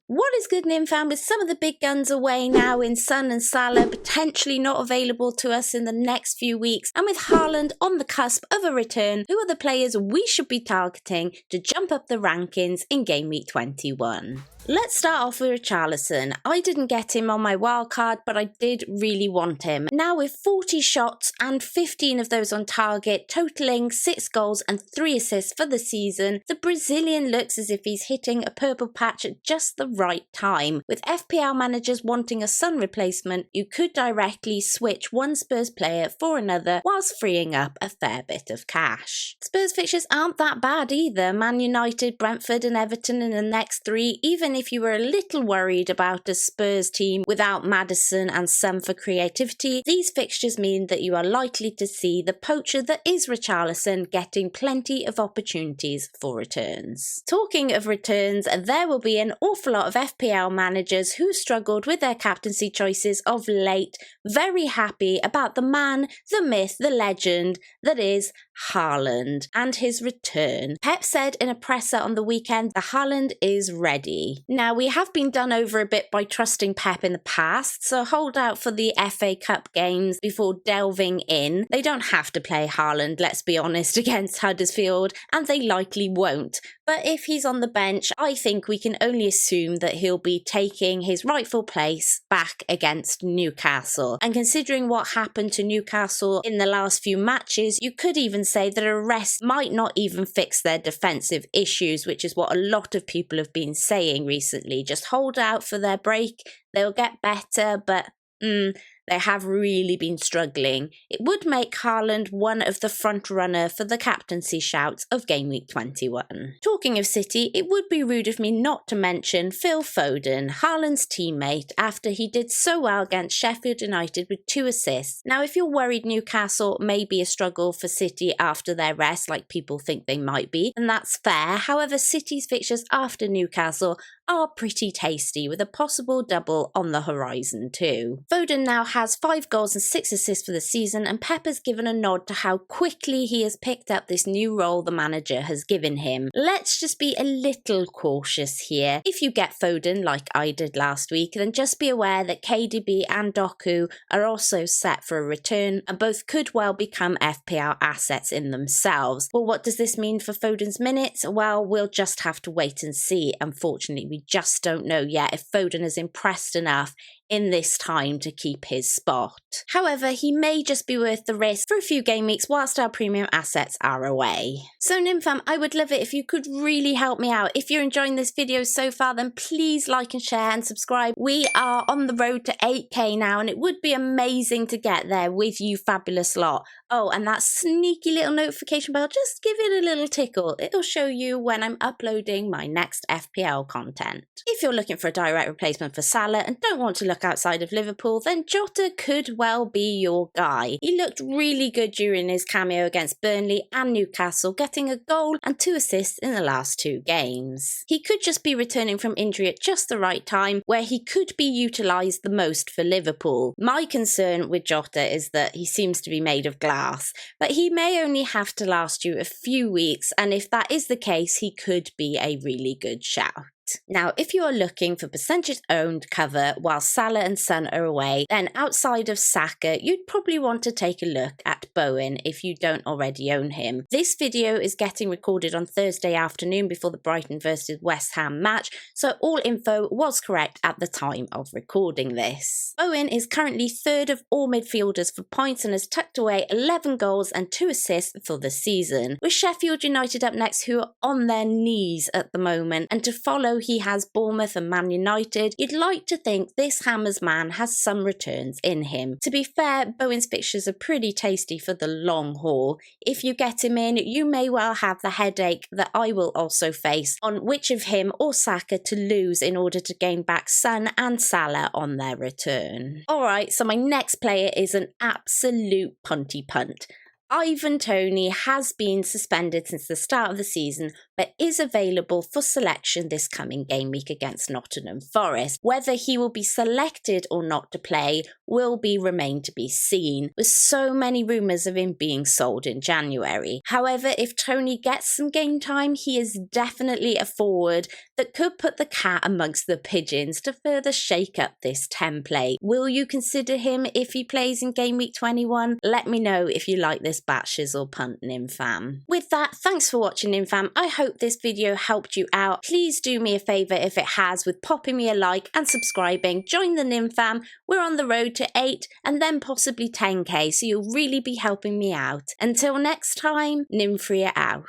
What is good, Nim fam? With some of the big guns away now in Son and Salah, potentially not available to us in the next few weeks, and with Haaland on the cusp of a return, who are the players we should be targeting to jump up the rankings in Game Week 21? Let's start off with Richarlison. I didn't get him on my wildcard, but I did really want him. Now with 40 shots and 15 of those on target, totaling 6 goals and 3 assists for the season, the Brazilian looks as if he's hitting a purple patch at just the right time. With FPL managers wanting a Son replacement, you could directly switch one Spurs player for another whilst freeing up a fair bit of cash. Spurs fixtures aren't that bad either. Man United, Brentford and Everton in the next 3, even if you were a little worried about a Spurs team without Maddison and Son for creativity, these fixtures mean that you are likely to see the poacher that is Richarlison getting plenty of opportunities for returns. Talking of returns, there will be an awful lot of FPL managers who struggled with their captaincy choices of late, very happy about the man, the myth, the legend that is Haaland and his return. Pep said in a presser on the weekend that Haaland is ready. Now, we have been done over a bit by trusting Pep in the past, so hold out for the FA Cup games before delving in. They don't have to play Haaland, let's be honest, against Huddersfield, and they likely won't. But if he's on the bench, I think we can only assume that he'll be taking his rightful place back against Newcastle. And considering what happened to Newcastle in the last few matches, you could even say that a rest might not even fix their defensive issues, which is what a lot of people have been saying recently. Just hold out for their break, they'll get better, but they have really been struggling. It would make Haaland one of the front runner for the captaincy shouts of Game Week 21. Talking of City, it would be rude of me not to mention Phil Foden, Haaland's teammate, after he did so well against Sheffield United with 2 assists. Now, if you're worried Newcastle may be a struggle for City after their rest, like people think they might be, and that's fair. However, City's fixtures after Newcastle are pretty tasty, with a possible double on the horizon too. Foden now has 5 goals and 6 assists for the season, and Pep has given a nod to how quickly he has picked up this new role the manager has given him. Let's just be a little cautious here. If you get Foden like I did last week, then just be aware that KDB and Doku are also set for a return, and both could well become FPL assets in themselves. Well, what does this mean for Foden's minutes? Well, we'll just have to wait and see. Unfortunately, we just don't know yet if Foden has impressed enough in this time to keep his spot. However, he may just be worth the risk for a few game weeks whilst our premium assets are away. So Nimfam, I would love it if you could really help me out. If you're enjoying this video so far, then please like and share and subscribe. We are on the road to 8k now, and it would be amazing to get there with you fabulous lot. Oh, and that sneaky little notification bell, just give it a little tickle. It'll show you when I'm uploading my next FPL content. If you're looking for a direct replacement for Salah and don't want to look outside of Liverpool, then Jota could well be your guy. He looked really good during his cameo against Burnley and Newcastle, getting a goal and 2 assists in the last 2 games. He could just be returning from injury at just the right time, where he could be utilised the most for Liverpool. My concern with Jota is that he seems to be made of glass, but he may only have to last you a few weeks, and if that is the case, he could be a really good shout. Now, if you are looking for percentage owned cover while Salah and Son are away, then outside of Saka, you'd probably want to take a look at Bowen if you don't already own him. This video is getting recorded on Thursday afternoon before the Brighton versus West Ham match, so all info was correct at the time of recording this. Bowen is currently 3rd of all midfielders for points and has tucked away 11 goals and 2 assists for the season, with Sheffield United up next, who are on their knees at the moment, and to follow he has Bournemouth and Man United. You'd like to think this Hammers man has some returns in him. To be fair, Bowen's fixtures are pretty tasty for the long haul. If you get him in, you may well have the headache that I will also face on which of him or Saka to lose in order to gain back Son and Salah on their return. Alright, so my next player is an absolute punty punt. Ivan Toney has been suspended since the start of the season but is available for selection this coming game week against Nottingham Forest. Whether he will be selected or not to play will remain to be seen, with so many rumours of him being sold in January. However, if Tony gets some game time, he is definitely a forward that could put the cat amongst the pigeons to further shake up this template. Will you consider him if he plays in game week 21? Let me know if you like this batshizz punt, Nimfam. With that, thanks for watching, Nimfam. I hope this video helped you out. Please do me a favour if it has with popping me a like and subscribing. Join the Nimfam. We're on the road to 8 and then possibly 10k, so you'll really be helping me out. Until next time, Nimfria out.